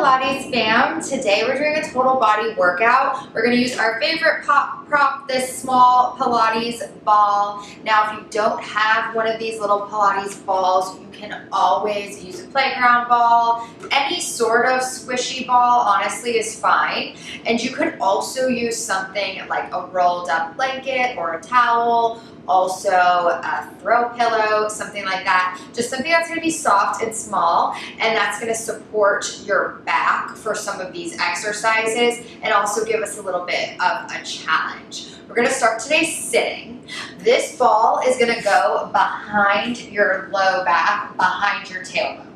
Pilates fam. Today we're doing a total body workout. We're going to use our favorite prop, this small Pilates ball. Now if you don't have one of these little Pilates balls, you can always use a playground ball. Any sort of squishy ball honestly is fine. And you could also use something like a rolled up blanket or a towel, also a throw pillow, something like that. Just something that's going to be soft and small, and that's going to support your back for some of these exercises and also give us a little bit of a challenge. We're going to start today sitting. This ball is going to go behind your low back, behind your tailbone.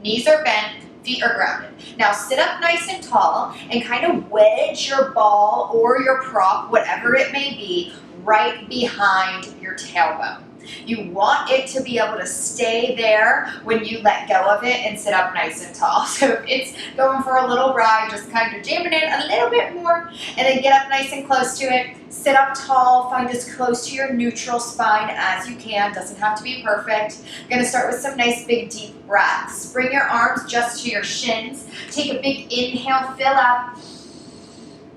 Knees are bent, feet are grounded. Now sit up nice and tall and kind of wedge your ball or your prop, whatever it may be, right behind your tailbone. You want it to be able to stay there when you let go of it and sit up nice and tall. So if it's going for a little ride, just kind of jam it in a little bit more and then get up nice and close to it. Sit up tall, find as close to your neutral spine as you can. Doesn't have to be perfect. I'm gonna start with some nice big deep breaths. Bring your arms just to your shins. Take a big inhale, fill up.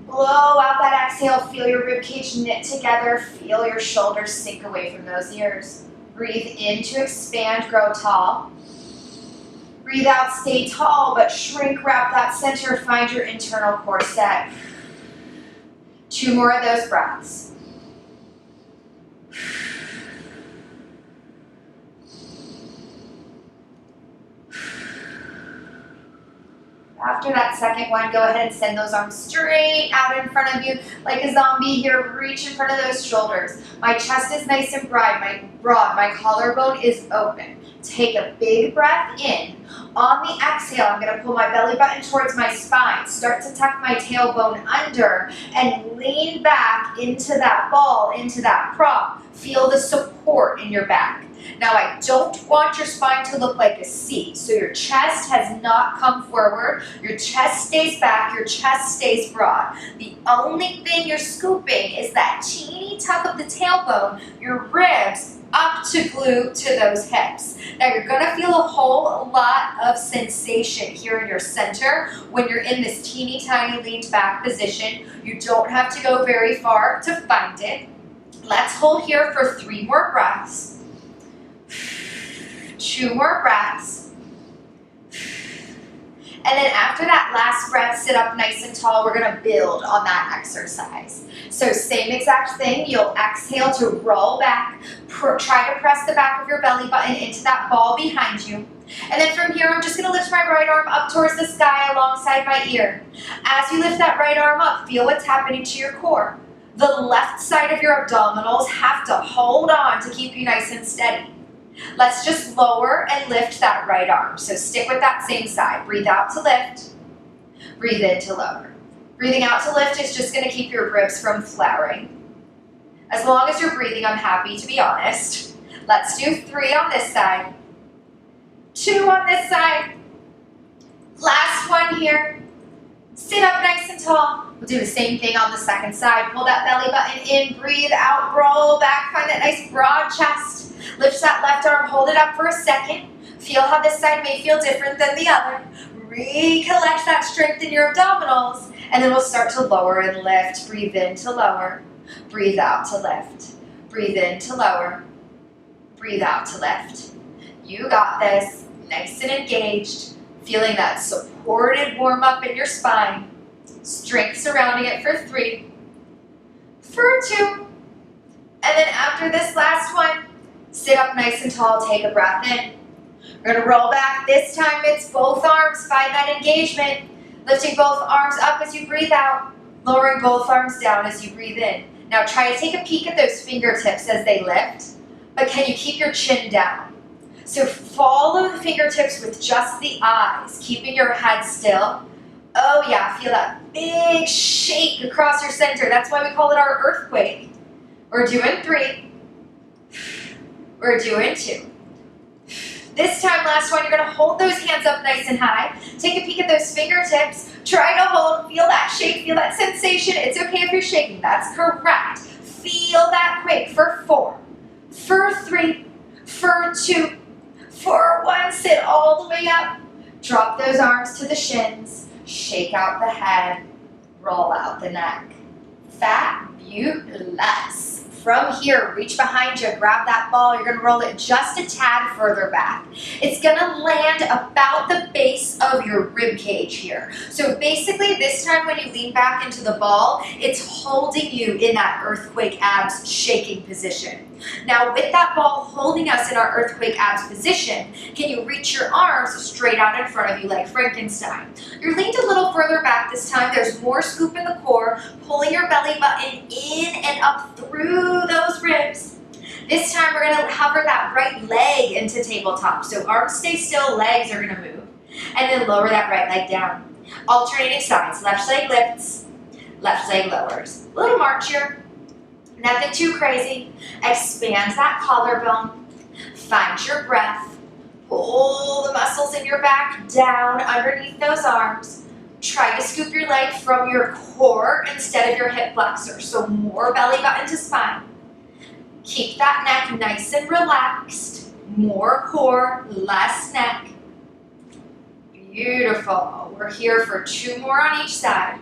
Blow out that exhale, feel your ribcage knit together, feel your shoulders sink away from those ears. Breathe in to expand, grow tall. Breathe out, stay tall, but shrink, wrap that center, find your internal core set. 2 more of those breaths. After that second one, go ahead and send those arms straight out in front of you like a zombie here. Reach in front of those shoulders. My chest is nice and broad. My collarbone is open. Take a big breath in. On the exhale, I'm going to pull my belly button towards my spine. Start to tuck my tailbone under and lean back into that ball, into that prop. Feel the support in your back. Now, I don't want your spine to look like a C, so your chest has not come forward, your chest stays back, your chest stays broad. The only thing you're scooping is that teeny tuck of the tailbone, your ribs, up to glue to those hips. Now, you're gonna feel a whole lot of sensation here in your center when you're in this teeny tiny leaned back position. You don't have to go very far to find it. Let's hold here for 3 more breaths. 2 more breaths. And then after that last breath, sit up nice and tall. We're gonna build on that exercise. So same exact thing, you'll exhale to roll back, try to press the back of your belly button into that ball behind you. And then from here, I'm just gonna lift my right arm up towards the sky alongside my ear. As you lift that right arm up, feel what's happening to your core. The left side of your abdominals have to hold on to keep you nice and steady. Let's just lower and lift that right arm. So stick with that same side. Breathe out to lift. Breathe in to lower. Breathing out to lift is just going to keep your ribs from flaring. As long as you're breathing, I'm happy, to be honest. Let's do 3 on this side. 2 on this side. Last one here. Sit up nice and tall. We'll do the same thing on the second side. Pull that belly button in. Breathe out. Roll back. Find that nice broad chest. Lift that left arm, hold it up for a second. Feel how this side may feel different than the other. Recollect that strength in your abdominals, and then we'll start to lower and lift. Breathe in to lower. Breathe out to lift. Breathe in to lower. Breathe out to lift. You got this. Nice and engaged. Feeling that supported warm up in your spine. Strength surrounding it for 3. For 2. And then after this last one, sit up nice and tall, take a breath in. We're gonna roll back. This time it's both arms, find that engagement. Lifting both arms up as you breathe out, lowering both arms down as you breathe in. Now try to take a peek at those fingertips as they lift, but can you keep your chin down? So follow the fingertips with just the eyes, keeping your head still. Oh yeah, feel that big shake across your center. That's why we call it our earthquake. We're doing 3. We're doing 2. This time, last one, you're gonna hold those hands up nice and high. Take a peek at those fingertips. Try to hold, feel that shake, feel that sensation. It's okay if you're shaking, that's correct. Feel that quake for 4, for 3, for 2, for 1. Sit all the way up. Drop those arms to the shins. shake out the head, roll out the neck. Fabulous. From here, reach behind you, grab that ball. You're gonna roll it just a tad further back. It's gonna land about the base of your rib cage here. So basically, this time when you lean back into the ball, it's holding you in that earthquake abs shaking position. Now with that ball holding us in our earthquake abs position, can you reach your arms straight out in front of you like Frankenstein? You're leaned a little further back this time. There's more scoop in the core, pulling your belly button in and up through those ribs. This time we're gonna hover that right leg into tabletop. So arms stay still, legs are gonna move. And then lower that right leg down. Alternating sides, left leg lifts, left leg lowers. A little march here. Nothing too crazy. Expand that collarbone. Find your breath. Pull the muscles in your back down underneath those arms. Try to scoop your leg from your core instead of your hip flexor. So more belly button to spine. Keep that neck nice and relaxed. More core, less neck. Beautiful. We're here for 2 more on each side.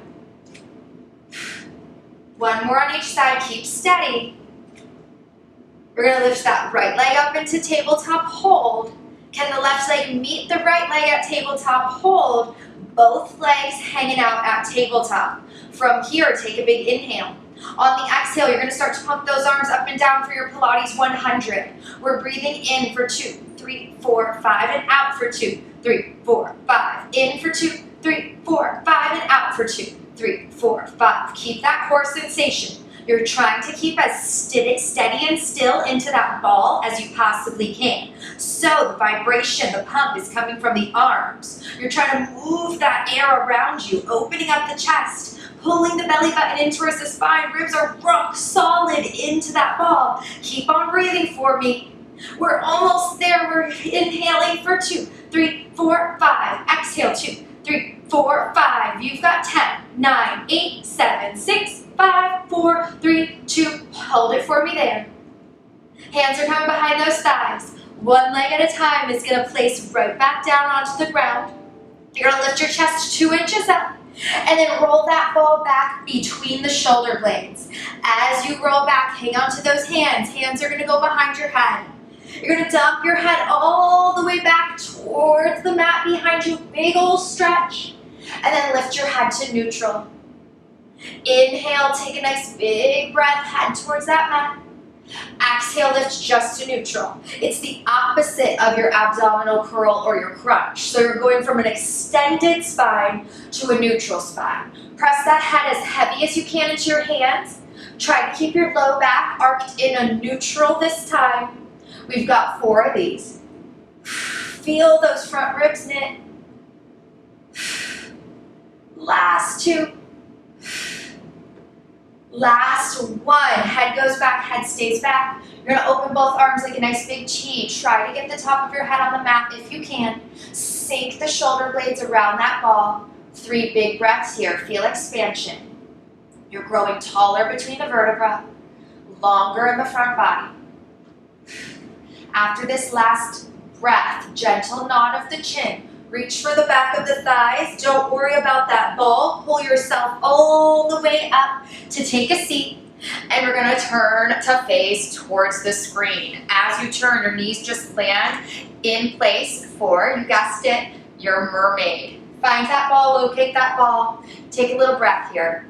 1 more on each side, keep steady. We're gonna lift that right leg up into tabletop hold. Can the left leg meet the right leg at tabletop hold? Both legs hanging out at tabletop. From here, take a big inhale. On the exhale, you're gonna start to pump those arms up and down for your Pilates 100. We're breathing in for 2, 3, 4, 5, and out for 2, 3, 4, 5. In for 2, 3, 4, 5, and out for 2, 3, 4, 5. Keep that core sensation. You're trying to keep as steady and still into that ball as you possibly can. So the vibration, the pump is coming from the arms. You're trying to move that air around you, opening up the chest, pulling the belly button in towards the spine. Ribs are rock solid into that ball. Keep on breathing for me. We're almost there. We're inhaling for 2, 3, 4, 5. Exhale, 2, 3, 4, 5. You've got 10, 9, 8, 7, 6, 5, 4, 3, 2. Hold it for me there. Hands are coming behind those thighs. 1 leg at a time is going to place right back down onto the ground. You're going to lift your chest 2 inches up and then roll that ball back between the shoulder blades. As you roll back, hang on to those hands. Hands are going to go behind your head. You're going to dump your head all the way back towards the mat behind you. Big old stretch. And then lift your head to neutral. Inhale, take a nice big breath, head towards that mat. Exhale, lift just to neutral. It's the opposite of your abdominal curl or your crunch. So you're going from an extended spine to a neutral spine. Press that head as heavy as you can into your hands. Try to keep your low back arched in a neutral this time. We've got 4 of these. Feel those front ribs knit. Last 2. Last 1. Head goes back, head stays back. You're gonna open both arms like a nice big T. Try to get the top of your head on the mat if you can. Sink the shoulder blades around that ball. 3 big breaths here. Feel expansion. You're growing taller between the vertebrae, longer in the front body. After this last breath, gentle nod of the chin. Reach for the back of the thighs. Don't worry about that ball. Pull yourself all the way up to take a seat. And we're going to turn to face towards the screen. As you turn, your knees just land in place for, you guessed it, your mermaid. Find that ball, locate that ball. Take a little breath here.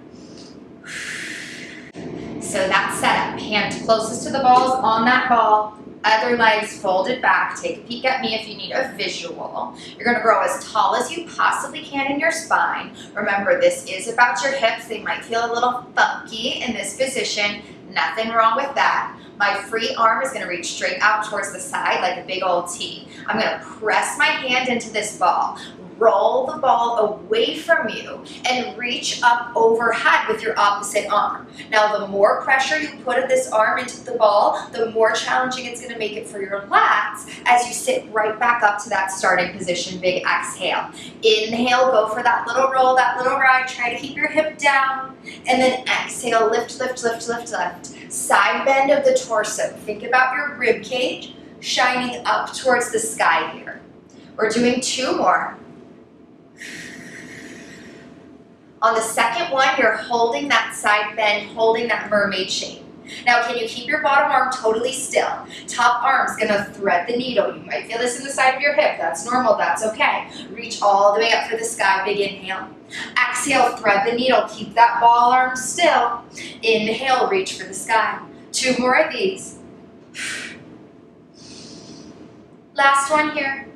So that's set up. Hand closest to the ball is on that ball. Other legs folded back. Take a peek at me if you need a visual. You're going to grow as tall as you possibly can in your spine. Remember, this is about your hips. They might feel a little funky in this position. Nothing wrong with that. My free arm is going to reach straight out towards the side like a big old T. I'm going to press my hand into this ball. Roll the ball away from you and reach up overhead with your opposite arm. Now, the more pressure you put of this arm into the ball, the more challenging it's going to make it for your lats as you sit right back up to that starting position. Big exhale. Inhale, go for that little roll, that little ride. Try to keep your hip down. And then exhale, lift, lift, lift, lift, lift. Side bend of the torso. Think about your rib cage shining up towards the sky here. We're doing 2 more. On the second one, you're holding that side bend, holding that mermaid shape. Now, can you keep your bottom arm totally still? Top arm's gonna thread the needle. You might feel this in the side of your hip. That's normal, that's okay. Reach all the way up for the sky, big inhale. Exhale, thread the needle. Keep that ball arm still. Inhale, reach for the sky. 2 more of these. Last one here.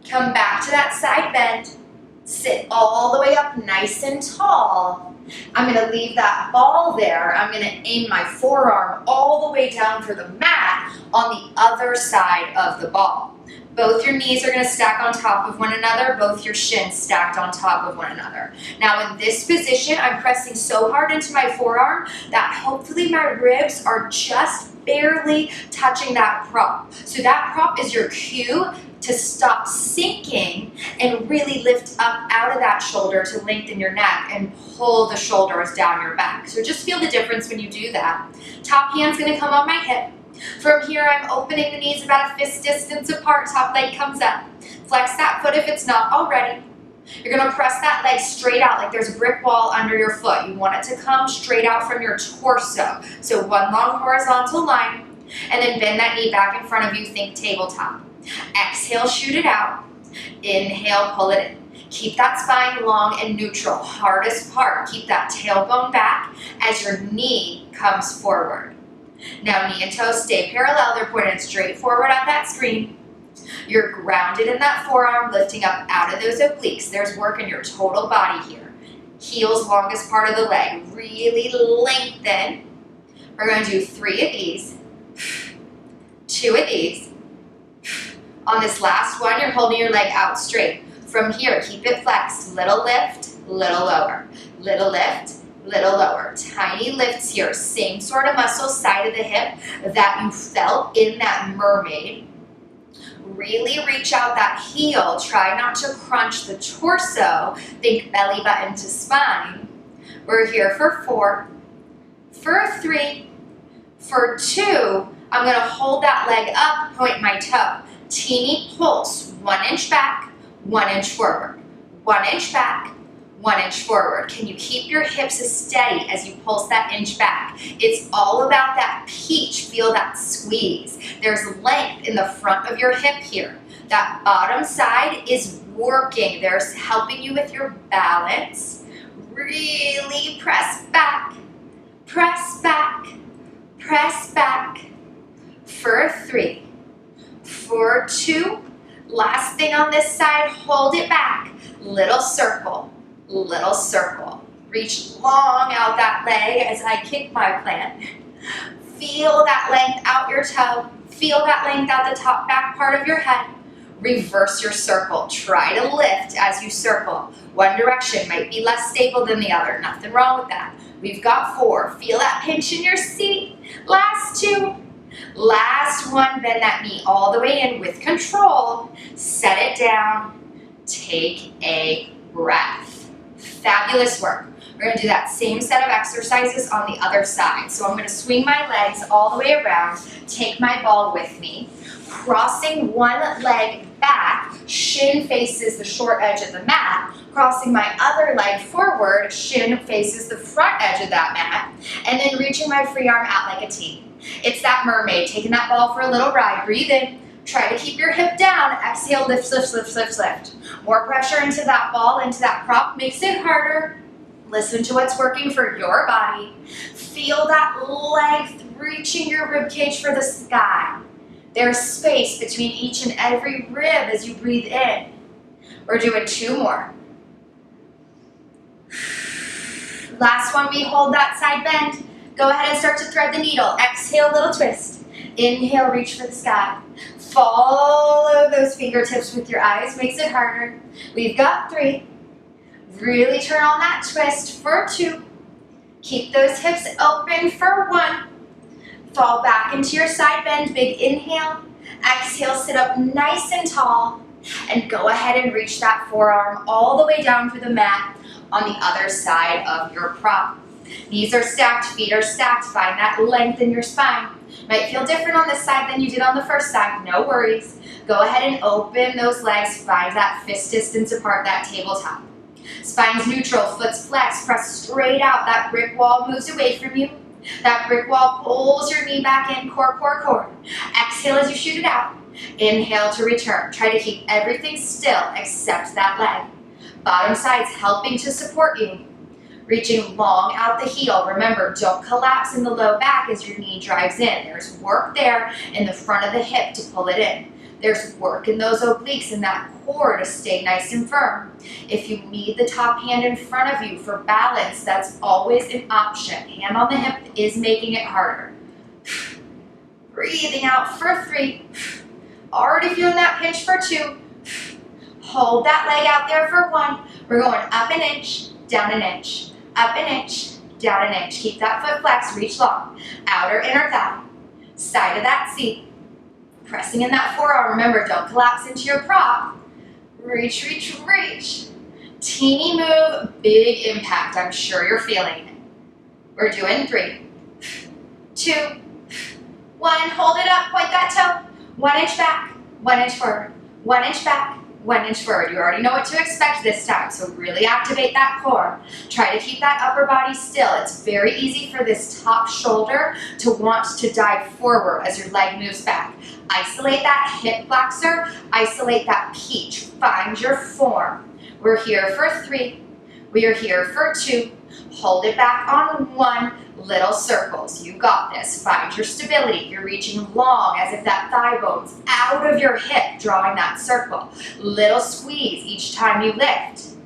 Come back to that side bend. Sit all the way up nice and tall. I'm going to leave that ball there. I'm going to aim my forearm all the way down for the mat on the other side of the ball. Both your knees are going to stack on top of one another, both your shins stacked on top of one another. Now in this position, I'm pressing so hard into my forearm that hopefully my ribs are just barely touching that prop. So that prop is your cue to stop sinking and really lift up out of that shoulder to lengthen your neck and pull the shoulders down your back. So just feel the difference when you do that. Top hand's gonna come on my hip. From here, I'm opening the knees about a fist distance apart, top leg comes up. Flex that foot if it's not already. You're gonna press that leg straight out like there's a brick wall under your foot. You want it to come straight out from your torso. So one long horizontal line, and then bend that knee back in front of you, think tabletop. Exhale, shoot it out. Inhale, pull it in. Keep that spine long and neutral, hardest part. Keep that tailbone back as your knee comes forward. Now knee and toes stay parallel, they're pointed straight forward at that screen. You're grounded in that forearm, lifting up out of those obliques. There's work in your total body here. Heels, longest part of the leg. Really lengthen. We're going to do 3 of these, 2 of these. On this last one, you're holding your leg out straight. From here, keep it flexed. Little lift, little lower. Little lift, little lower. Tiny lifts here. Same sort of muscle, side of the hip that you felt in that mermaid. Really reach out that heel. Try not to crunch the torso. Think belly button to spine. We're here for 4, for 3, for 2. I'm going to hold that leg up, point my toe. Teeny pulse, 1 inch back, 1 inch forward. 1 inch back, 1 inch forward. Can you keep your hips steady as you pulse that inch back? It's all about that peach. Feel that squeeze. There's length in the front of your hip here. That bottom side is working. There's helping you with your balance. Really press back, press back, press back. For 3. For 2, last thing on this side, hold it back. Little circle, little circle. Reach long out that leg as I kick my plant. Feel that length out your toe. Feel that length out the top back part of your head. Reverse your circle. Try to lift as you circle. One direction might be less stable than the other. Nothing wrong with that. We've got 4. Feel that pinch in your seat. Last 2. Last one, bend that knee all the way in with control. Set it down. Take a breath. Fabulous work. We're going to do that same set of exercises on the other side. So I'm going to swing my legs all the way around. Take my ball with me. Crossing one leg back, shin faces the short edge of the mat. Crossing my other leg forward, shin faces the front edge of that mat. And then reaching my free arm out like a T. It's that mermaid, taking that ball for a little ride. Breathe in. Try to keep your hip down. Exhale, lift, lift, lift, lift, lift. More pressure into that ball, into that prop makes it harder. Listen to what's working for your body. Feel that length reaching your rib cage for the sky. There's space between each and every rib as you breathe in. We're doing 2 more. Last one, we hold that side bend. Go ahead and start to thread the needle. Exhale, little twist. Inhale, reach for the sky. Follow those fingertips with your eyes, makes it harder. We've got 3. Really turn on that twist for 2. Keep those hips open for 1. Fall back into your side bend, big inhale. Exhale, sit up nice and tall. And go ahead and reach that forearm all the way down for the mat on the other side of your prop. Knees are stacked, feet are stacked. Find that length in your spine. Might feel different on this side than you did on the first side. No worries. Go ahead and open those legs. Find that fist distance apart, that tabletop. Spine's neutral, foot's flexed, press straight out. That brick wall moves away from you. That brick wall pulls your knee back in, core, core, core. Exhale as you shoot it out. Inhale to return. Try to keep everything still except that leg. Bottom side's helping to support you. Reaching long out the heel. Remember, don't collapse in the low back as your knee drives in. There's work there in the front of the hip to pull it in. There's work in those obliques and that core to stay nice and firm. If you need the top hand in front of you for balance, that's always an option. Hand on the hip is making it harder. Breathing out for 3. Already feeling that pinch for 2. Hold that leg out there for 1. We're going up an inch, down an inch. Up an inch, down an inch. Keep that foot flexed, reach long. Outer inner thigh. Side of that seat. Pressing in that forearm. Remember, don't collapse into your prop. Reach, reach, reach. Teeny move, big impact. I'm sure you're feeling it. We're doing 3, 2, 1. Hold it up, point that toe. 1 inch back, 1 inch forward. 1 inch back, 1 inch forward. You already know what to expect this time, so really activate that core. Try to keep that upper body still. It's very easy for this top shoulder to want to dive forward as your leg moves back. Isolate that hip flexor, isolate that peach. Find your form. We're here for 3. We are here for 2. Hold it back on 1. Little circles. You got this. Find your stability. You're reaching long as if that thigh bone's out of your hip, drawing that circle. Little squeeze each time you lift.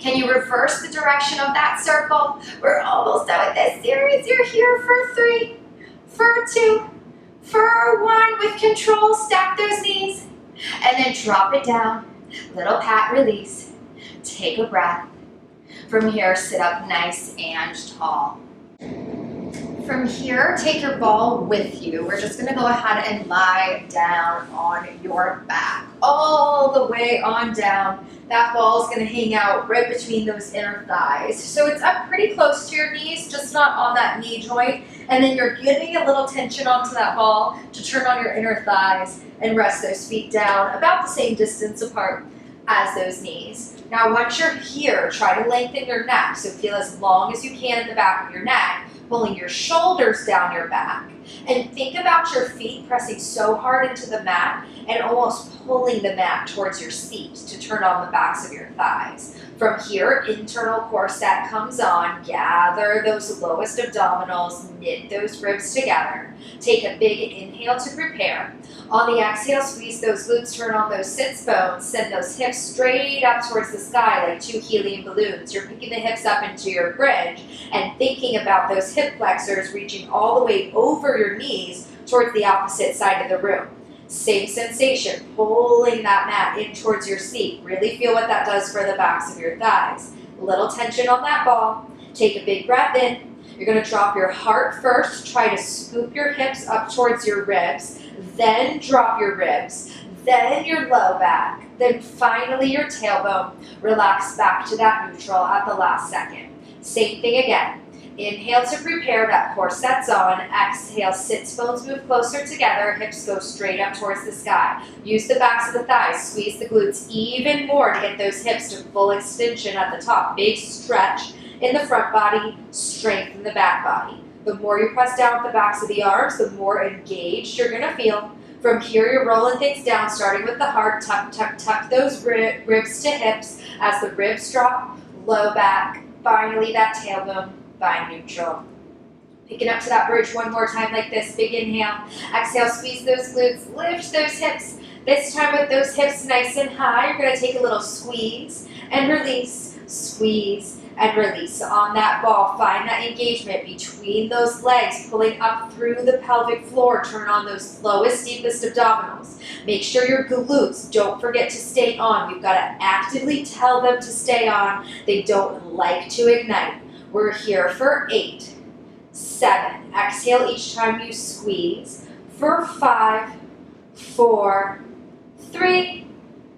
Can you reverse the direction of that circle? We're almost done with this series. You're here for 3, for 2, for 1. With control, stack those knees. And then drop it down. Little pat, release. Take a breath. From here, sit up nice and tall. From here, take your ball with you. We're just gonna go ahead and lie down on your back, all the way on down. That ball is gonna hang out right between those inner thighs. So it's up pretty close to your knees, just not on that knee joint. And then you're giving a little tension onto that ball to turn on your inner thighs and rest those feet down about the same distance apart as those knees. Now, once you're here, try to lengthen your neck. So feel as long as you can in the back of your neck, pulling your shoulders down your back. And think about your feet pressing so hard into the mat and almost pulling the mat towards your seat to turn on the backs of your thighs. From here, internal core set comes on. Gather those lowest abdominals, knit those ribs together. Take a big inhale to prepare. On the exhale, squeeze those glutes, turn on those sits bones, send those hips straight up towards the sky like 2 helium balloons. You're picking the hips up into your bridge and thinking about those hip flexors reaching all the way over your knees towards the opposite side of the room. Same sensation, pulling that mat in towards your seat. Really feel what that does for the backs of your thighs. A little tension on that ball. Take a big breath in. You're going to drop your heart first. Try to scoop your hips up towards your ribs. Then drop your ribs. Then your low back. Then finally your tailbone. Relax back to that neutral at the last second. Same thing again. Inhale to prepare, that core sets on. Exhale, sits bones move closer together, hips go straight up towards the sky. Use the backs of the thighs, squeeze the glutes even more to get those hips to full extension at the top. Big stretch in the front body, strengthen the back body. The more you press down with the backs of the arms, the more engaged you're gonna feel. From here, you're rolling things down, starting with the heart. Tuck, tuck, tuck those ribs to hips. As the ribs drop, low back. Finally, that tailbone. By neutral. Picking up to that bridge one more time like this. Big inhale. Exhale, squeeze those glutes. Lift those hips. This time with those hips nice and high, you're going to take a little squeeze and release. Squeeze and release. On that ball, find that engagement between those legs, pulling up through the pelvic floor. Turn on those lowest, deepest abdominals. Make sure your glutes don't forget to stay on. You've got to actively tell them to stay on. They don't like to ignite. We're here for 8, 7. Exhale each time you squeeze. For 5, 4, 3,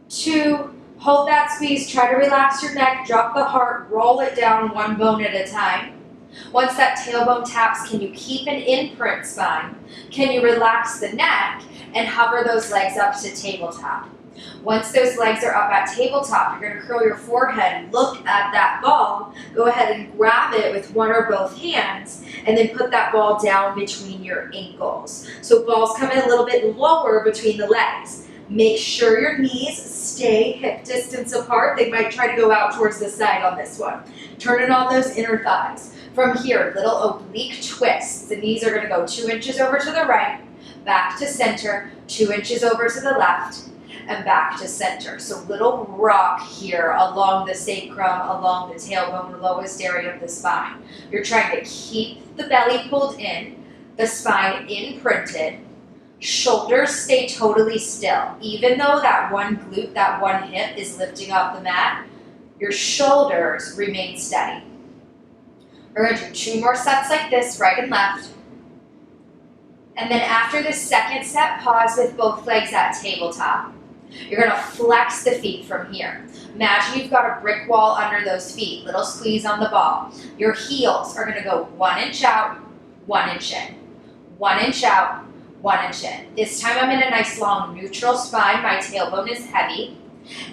2. Hold that squeeze. Try to relax your neck. Drop the heart. Roll it down one bone at a time. Once that tailbone taps, can you keep an imprint spine? Can you relax the neck and hover those legs up to tabletop? Once those legs are up at tabletop, you're going to curl your forehead, look at that ball, go ahead and grab it with one or both hands, and then put that ball down between your ankles. So balls come in a little bit lower between the legs. Make sure your knees stay hip distance apart. They might try to go out towards the side on this one. Turning on those inner thighs. From here, little oblique twists. The knees are going to go 2 inches over to the right, back to center, 2 inches over to the left, and back to center. So little rock here along the sacrum, along the tailbone, the lowest area of the spine. You're trying to keep the belly pulled in, the spine imprinted, shoulders stay totally still. Even though that one glute, that one hip is lifting off the mat, your shoulders remain steady. We're going to do 2 more sets like this, right and left. And then after the second set, pause with both legs at tabletop. You're going to flex the feet from here. Imagine you've got a brick wall under those feet. Little squeeze on the ball. Your heels are going to go 1 inch out, 1 inch in. 1 inch out, 1 inch in. This time I'm in a nice long neutral spine. My tailbone is heavy.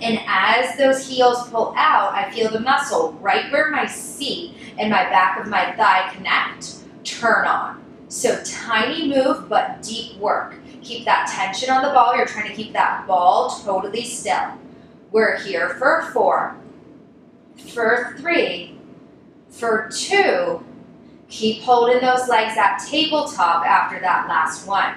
And as those heels pull out, I feel the muscle right where my seat and my back of my thigh connect, turn on. So tiny move, but deep work. Keep that tension on the ball. You're trying to keep that ball totally still. We're here for 4, for 3, for 2. Keep holding those legs at tabletop after that last one.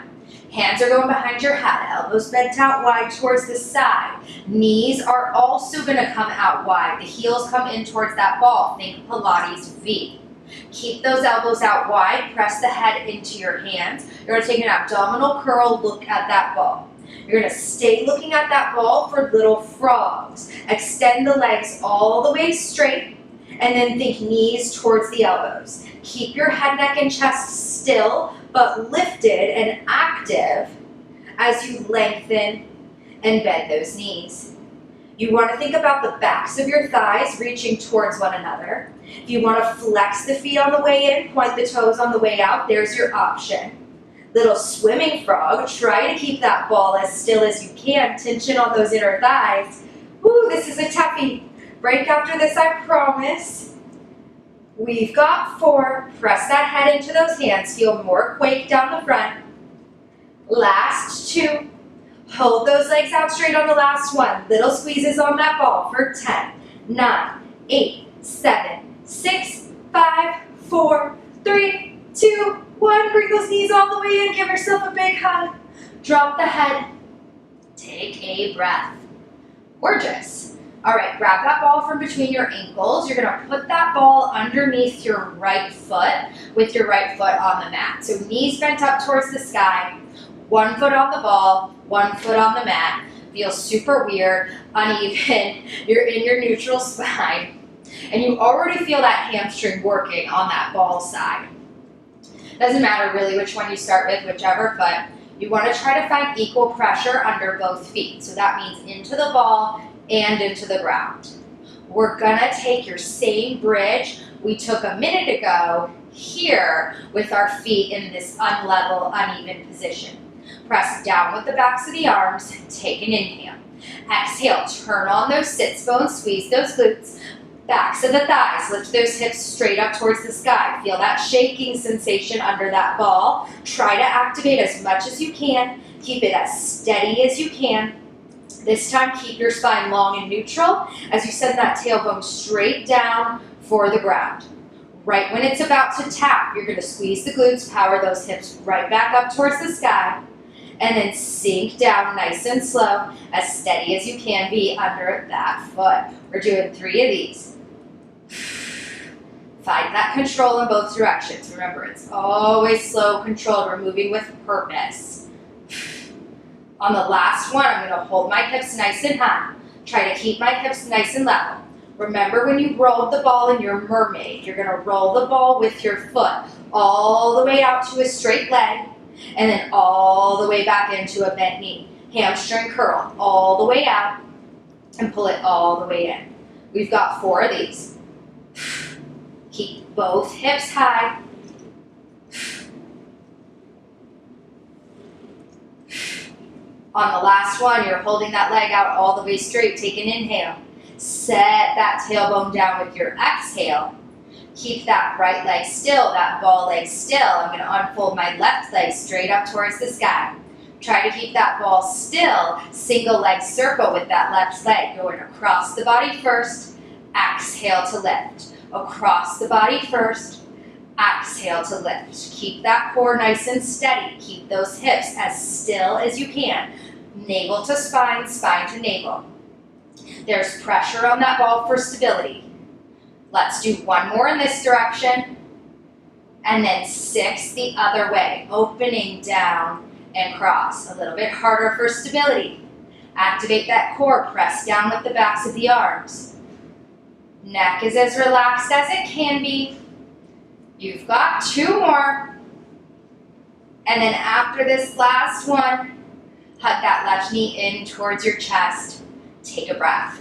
Hands are going behind your head, elbows bent out wide towards the side. Knees are also going to come out wide. The heels come in towards that ball. Think Pilates V. Keep those elbows out wide. Press the head into your hands. You're going to take an abdominal curl, look at that ball. You're going to stay looking at that ball for little frogs. Extend the legs all the way straight, and then think knees towards the elbows. Keep your head, neck, and chest still, but lifted and active as you lengthen and bend those knees. You want to think about the backs of your thighs reaching towards one another. If you want to flex the feet on the way in, point the toes on the way out, there's your option. Little swimming frog, try to keep that ball as still as you can. Tension on those inner thighs. Woo, this is a toughie. Break after this, I promise. We've got 4. Press that head into those hands. Feel more quake down the front. Last 2. Hold those legs out straight on the last one. Little squeezes on that ball for 10, 9, 8, 7, 6, 5, 4, 3, 2, 1. Bring those knees all the way in. Give yourself a big hug. Drop the head. Take a breath. Gorgeous. All right, grab that ball from between your ankles. You're going to put that ball underneath your right foot with your right foot on the mat. So knees bent up towards the sky, 1 foot on the ball, 1 foot on the mat. Feels super weird, uneven. You're in your neutral spine, and you already feel that hamstring working on that ball side. Doesn't matter really which one you start with, whichever foot. You want to try to find equal pressure under both feet. So that means into the ball and into the ground. We're gonna take your same bridge we took a minute ago here with our feet in this unlevel, uneven position. Press down with the backs of the arms, take an inhale. Exhale, turn on those sits bones, squeeze those glutes, backs of the thighs, lift those hips straight up towards the sky. Feel that shaking sensation under that ball. Try to activate as much as you can. Keep it as steady as you can. This time, keep your spine long and neutral as you send that tailbone straight down for the ground. Right when it's about to tap, you're going to squeeze the glutes, power those hips right back up towards the sky, and then sink down nice and slow, as steady as you can be under that foot. We're doing 3 of these. Find that control in both directions. Remember, it's always slow, controlled. We're moving with purpose. On the last one, I'm going to hold my hips nice and high. Try to keep my hips nice and level. Remember when you rolled the ball in your mermaid, you're going to roll the ball with your foot all the way out to a straight leg, and then all the way back into a bent knee. Hamstring curl all the way out, and pull it all the way in. We've got 4 of these. Keep both hips high. On the last one, you're holding that leg out all the way straight. Take an inhale. Set that tailbone down with your exhale. Keep that right leg still, that ball leg still. I'm going to unfold my left leg straight up towards the sky. Try to keep that ball still. Single leg circle with that left leg. Going across the body first. Exhale to lift. Across the body first. Exhale to lift. Keep that core nice and steady. Keep those hips as still as you can. Navel to spine, spine to navel. There's pressure on that ball for stability. Let's do one more in this direction. And then 6 the other way. Opening down and cross. A little bit harder for stability. Activate that core. Press down with the backs of the arms. Neck is as relaxed as it can be. You've got 2 more. And then after this last one, hug that left knee in towards your chest. Take a breath.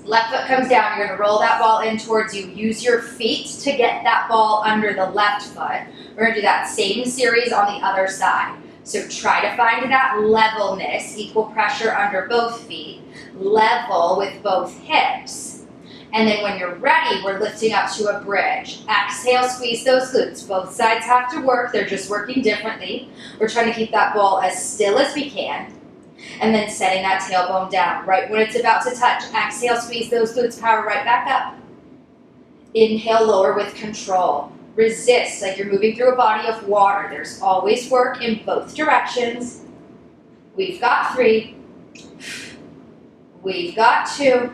Left foot comes down. You're going to roll that ball in towards you. Use your feet to get that ball under the left foot. We're going to do that same series on the other side. So try to find that levelness, equal pressure under both feet, level with both hips. And then when you're ready, we're lifting up to a bridge. Exhale, squeeze those glutes. Both sides have to work. They're just working differently. We're trying to keep that ball as still as we can. And then setting that tailbone down. Right when it's about to touch, exhale, squeeze those glutes, power right back up. Inhale, lower with control. Resist like you're moving through a body of water. There's always work in both directions. We've got 3. We've got 2.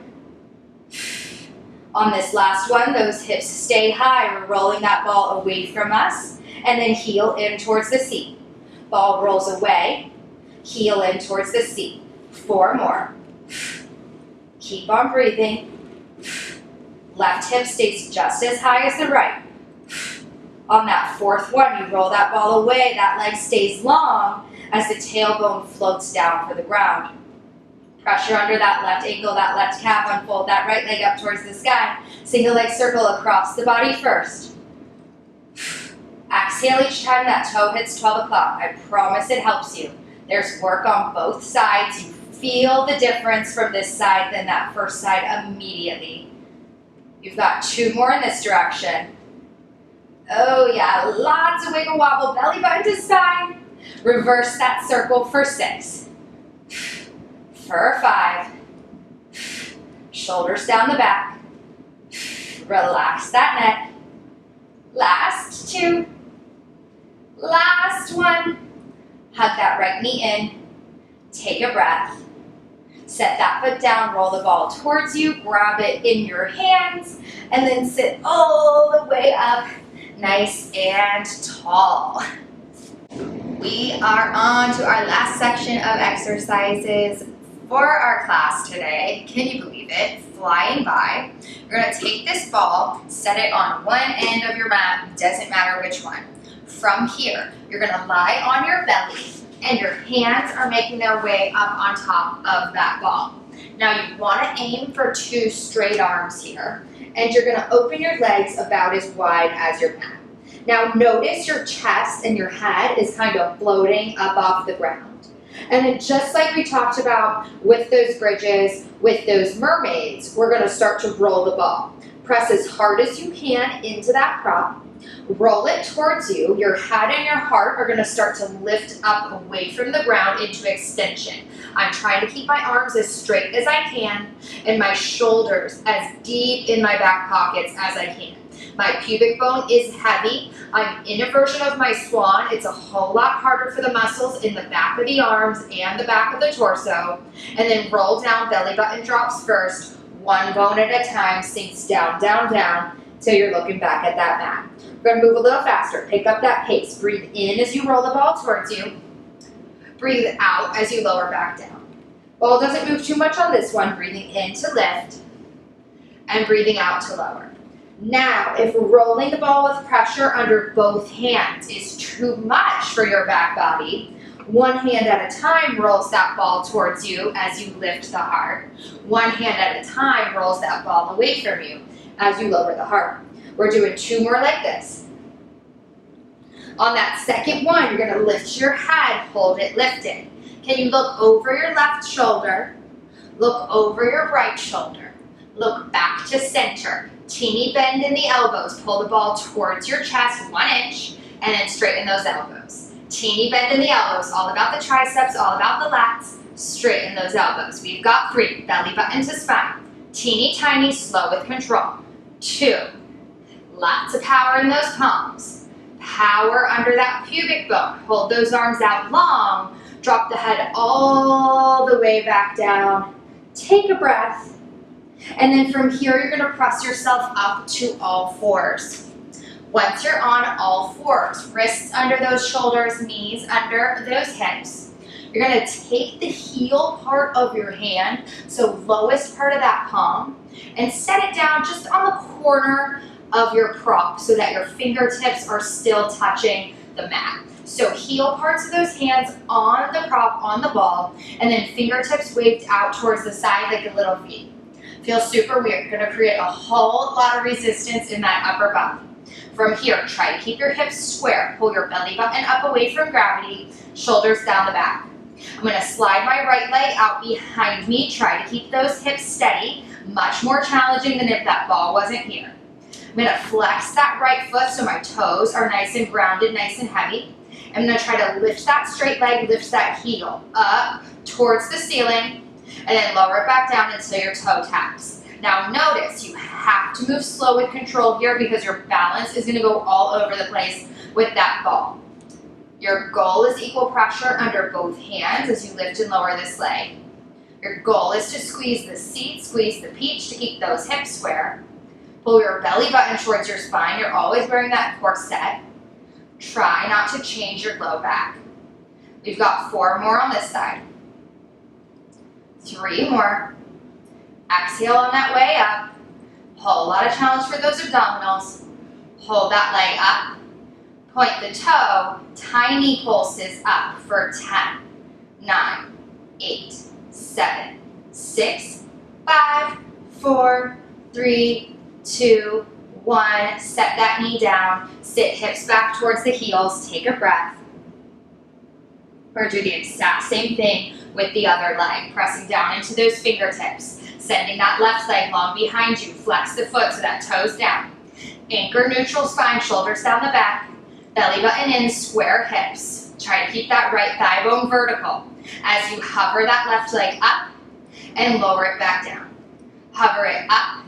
On this last one, those hips stay high. We're rolling that ball away from us. And then heel in towards the seat. Ball rolls away. Heel in towards the seat. 4 more. Keep on breathing. Left hip stays just as high as the right. On that 4th one, you roll that ball away. That leg stays long as the tailbone floats down for the ground. Pressure under that left ankle, that left calf. Unfold that right leg up towards the sky. Single leg circle across the body first. Exhale each time that toe hits 12 o'clock. I promise it helps you. There's work on both sides. You feel the difference from this side than that first side immediately. You've got 2 more in this direction. Oh yeah, lots of wiggle wobble, belly button to spine. Reverse that circle for 6. For 5. Shoulders down the back. Relax that neck. Last 2. Last 1. Hug that right knee in. Take a breath. Set that foot down, roll the ball towards you, grab it in your hands, and then sit all the way up, nice and tall. We are on to our last section of exercises for our class today. Can you believe it? Flying by. You're going to take this ball, set it on one end of your mat, doesn't matter which one. From here, you're going to lie on your belly, and your hands are making their way up on top of that ball. Now you want to aim for 2 straight arms here, and you're going to open your legs about as wide as your mat. Now notice your chest and your head is kind of floating up off the ground. And then just like we talked about with those bridges, with those mermaids, we're going to start to roll the ball. Press as hard as you can into that prop. Roll it towards you. Your head and your heart are going to start to lift up away from the ground into extension. I'm trying to keep my arms as straight as I can and my shoulders as deep in my back pockets as I can. My pubic bone is heavy. I'm in a version of my swan. It's a whole lot harder for the muscles in the back of the arms and the back of the torso. And then roll down, belly button drops first. 1 bone at a time, sinks down, down, down, till you're looking back at that mat. We're going to move a little faster. Pick up that pace. Breathe in as you roll the ball towards you. Breathe out as you lower back down. Ball doesn't move too much on this one. Breathing in to lift and breathing out to lower. Now, if rolling the ball with pressure under both hands is too much for your back body, 1 hand at a time rolls that ball towards you as you lift the heart. 1 hand at a time rolls that ball away from you as you lower the heart. We're doing 2 more like this. On that second one, you're gonna lift your head, hold it lifted. Can you look over your left shoulder, look over your right shoulder, look back to center. Teeny bend in the elbows, pull the ball towards your chest 1 inch, and then straighten those elbows. Teeny bend in the elbows, all about the triceps, all about the lats, straighten those elbows. We've got 3, belly button to spine. Teeny tiny, slow with control. 2, lots of power in those palms. Power under that pubic bone. Hold those arms out long. Drop the head all the way back down. Take a breath. And then from here, you're gonna press yourself up to all 4s. Once you're on all 4s, wrists under those shoulders, knees under those hips, you're gonna take the heel part of your hand, so lowest part of that palm, and set it down just on the corner of your prop so that your fingertips are still touching the mat. So heel parts of those hands on the prop, on the ball, and then fingertips waved out towards the side like a little V. Feels super weird. You're gonna create a whole lot of resistance in that upper body. From here, try to keep your hips square. Pull your belly button up away from gravity, shoulders down the back. I'm gonna slide my right leg out behind me. Try to keep those hips steady. Much more challenging than if that ball wasn't here. I'm gonna flex that right foot so my toes are nice and grounded, nice and heavy. I'm gonna try to lift that straight leg, lift that heel up towards the ceiling, and then lower it back down until your toe taps. Now notice, you have to move slow with control here because your balance is gonna go all over the place with that ball. Your goal is equal pressure under both hands as you lift and lower this leg. Your goal is to squeeze the seat, squeeze the peach to keep those hips square. Pull your belly button towards your spine. You're always wearing that corset. Try not to change your low back. We've got 4 more on this side. 3 more. Exhale on that way up. Whole lot of challenge for those abdominals. Hold that leg up. Point the toe. Tiny pulses up for 10, 9, 8, 7, 6, 5, 4, 3, 2, 1. Set that knee down. Sit hips back towards the heels. Take a breath. We're going to do the exact same thing with the other leg. Pressing down into those fingertips. Sending that left leg long behind you. Flex the foot so that toe's down. Anchor neutral spine, shoulders down the back. Belly button in, square hips. Try to keep that right thigh bone vertical as you hover that left leg up and lower it back down. Hover it up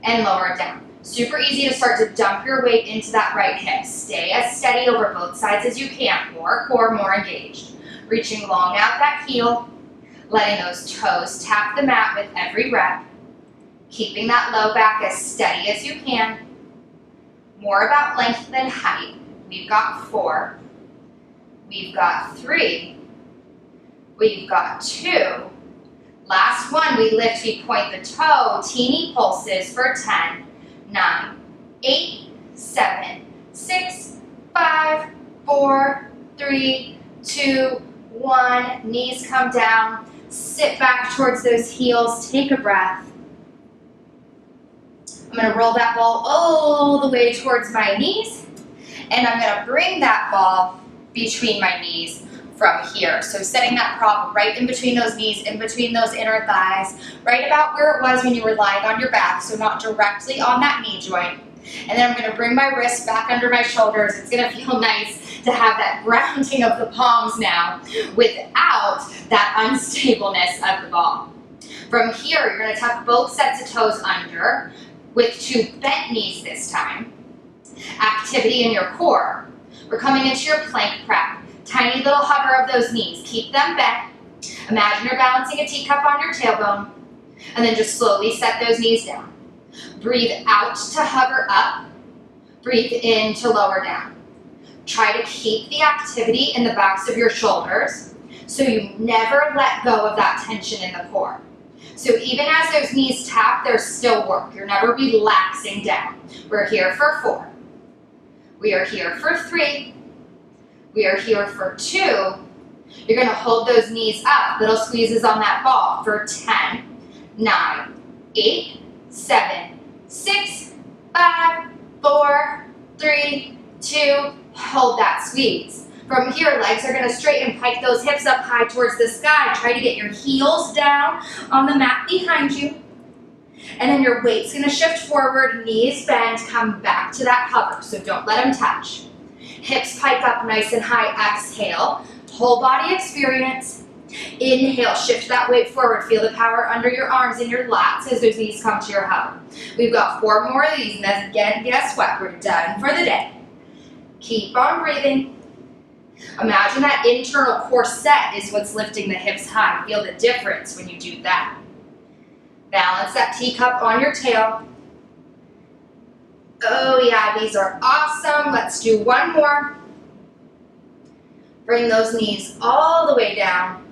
and lower it down. Super easy to start to dump your weight into that right hip. Stay as steady over both sides as you can. More core, more engaged. Reaching long out that heel, letting those toes tap the mat with every rep. Keeping that low back as steady as you can. More about length than height. We've got 4. We've got 3. We've got 2. Last one, we lift, we point the toe, teeny pulses for 10, 9, 8, 7, 6, 5, 4, 3, 2, 1. Knees come down. Sit back towards those heels. Take a breath. I'm going to roll that ball all the way towards my knees. And I'm going to bring that ball between my knees from here. So setting that prop right in between those knees, in between those inner thighs, right about where it was when you were lying on your back, so not directly on that knee joint. And then I'm going to bring my wrists back under my shoulders. It's going to feel nice to have that grounding of the palms now without that unstableness of the ball. From here, you're going to tuck both sets of toes under with 2 bent knees this time. Activity in your core. We're coming into your plank prep. Tiny little hover of those knees. Keep them bent. Imagine you're balancing a teacup on your tailbone. And then just slowly set those knees down. Breathe out to hover up. Breathe in to lower down. Try to keep the activity in the backs of your shoulders so you never let go of that tension in the core. So even as those knees tap, there's still work. You're never relaxing down. We're here for 4. We are here for 3. We are here for 2. You're going to hold those knees up. Little squeezes on that ball for 10, 9, 8, 7, 6, 5, 4, 3, 2, hold that squeeze. From here, legs are gonna straighten, pike those hips up high towards the sky. Try to get your heels down on the mat behind you. And then your weight's gonna shift forward, knees bend, come back to that hover, so don't let them touch. Hips pike up nice and high, exhale. Whole body experience. Inhale, shift that weight forward. Feel the power under your arms and your lats as those knees come to your hover. We've got 4 more of these, and then again, guess what? We're done for the day. Keep on breathing. Imagine that internal core set is what's lifting the hips high. Feel the difference when you do that. Balance that teacup on your tail. Oh yeah, these are awesome. Let's do one more. Bring those knees all the way down.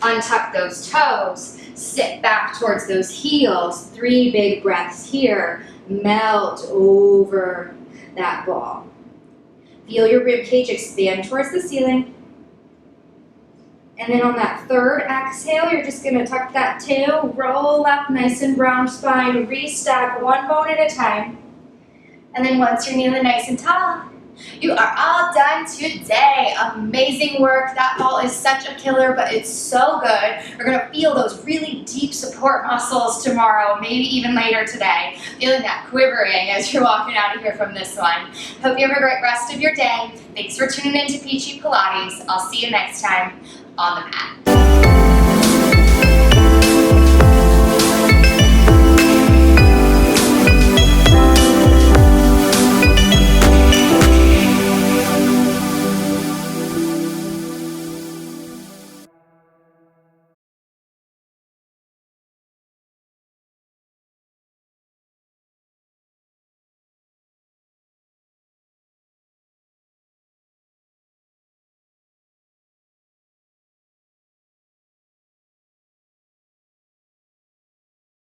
Untuck those toes. Sit back towards those heels. 3 big breaths here. Melt over that ball. Feel your rib cage expand towards the ceiling. And then on that 3rd exhale, you're just gonna tuck that tail, roll up nice and round spine, restack 1 bone at a time. And then once you're kneeling nice and tall, you are all done today. Amazing work. That ball is such a killer, but it's so good. We're gonna feel those really deep support muscles tomorrow, maybe even later today. Feeling that quivering as you're walking out of here from this one. Hope you have a great rest of your day. Thanks for tuning in to Peachy Pilates. I'll see you next time on the mat.